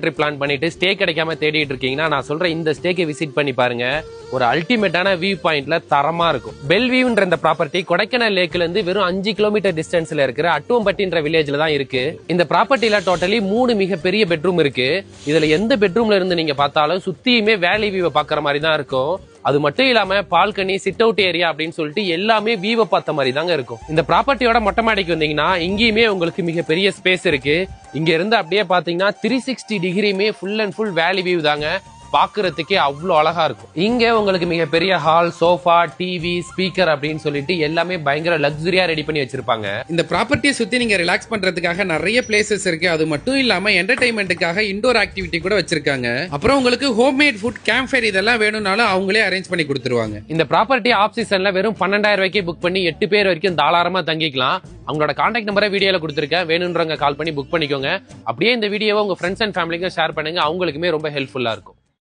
Trip plan பண்ணிட்டு stay கிடைக்காம தேடிட்டு இருக்கீங்கன்னா நான் சொல்ற இந்த ஸ்டேக்கை விசிட் பண்ணி பாருங்க. ஒரு அல்டிமேட்டான வியூ பாயிண்ட்ல தரமா இருக்கும். பெல்வியூன்ற இந்த ப்ராப்பர்ட்டி கொடைக்கானல் லேக்ல இருந்து வெறும் 5 கிலோமீட்டர் டிஸ்டன்ஸ்ல இருக்கிற அட்டுவம்பட்டின்ற வில்லேஜ்ல தான் இருக்கு. இந்த ப்ராப்பர்ட்டில டோட்டலி 3 மிகப்பெரிய பெட்ரூம் இருக்கு. இதுல எந்த பெட்ரூம்ல இருந்து நீங்க பார்த்தாலும் சுத்தியுமே வேலி வியூவை பாக்குற மாதிரி தான் இருக்கும். அது மட்டும் இல்லாம பால்கனி, சிட் அவுட் ஏரியா அப்படின்னு சொல்லிட்டு எல்லாமே வியூவை பார்த்த மாதிரி தாங்க இருக்கும். இந்த ப்ராப்பர்ட்டியோட மொட்டை மாடிக்கு வந்தீங்கன்னா இங்கேயுமே உங்களுக்கு மிகப்பெரிய ஸ்பேஸ் இருக்கு. இங்க இருந்து அப்படியே பாத்தீங்கன்னா 360 டிகிரியுமே full and full valley view தாங்க. பாக்குறதுக்கே அவ்வளவு அழகா இருக்கும். இங்க உங்களுக்கு மிகப்பெரிய ஹால், சோஃபா, டிவி, ஸ்பீக்கர் அப்படின்னு சொல்லிட்டு எல்லாமே பயங்கர லக்ஸரியா ரெடி பண்ணி வச்சிருப்பாங்க. இந்த ப்ராப்பர்ட்டியை சுத்தி நீங்க ரிலாக்ஸ் பண்றதுக்காக நிறைய பிளேசஸ் இருக்கு. அது மட்டும் இல்லாம என்டர்டைன்மெண்ட்டுக்காக இன்டோர் ஆக்டிவிட்டி கூட வச்சிருக்காங்க. அப்புறம் உங்களுக்கு ஹோம்மேட் ஃபுட், கேம்ப் ஃபயர் இதெல்லாம் வேணும்னாலும் அவங்களே அரேஞ்ச் பண்ணி கொடுத்துருவாங்க. இந்த ப்ராப்பர்ட்டி ஆஃப் சீசன்ல வெறும் 12,000 ரூபாய்க்கு புக் பண்ணி 8 பேர் வரைக்கும் தாராளமா தங்கிக்கலாம். அவங்களோட கான்டாக்ட் நம்பரை வீடியோல கொடுத்துருக்கேன். வேணும்ன்றவங்க கால் பண்ணி புக் பண்ணிக்கோங்க. அப்படியே இந்த வீடியோவை உங்க ஃப்ரெண்ட்ஸ் அண்ட் ஃபேமிலிக்கு ஷேர் பண்ணுங்க. அவங்களுக்குமே ரொம்ப ஹெல்ப்ஃபுல்லா இருக்கும்.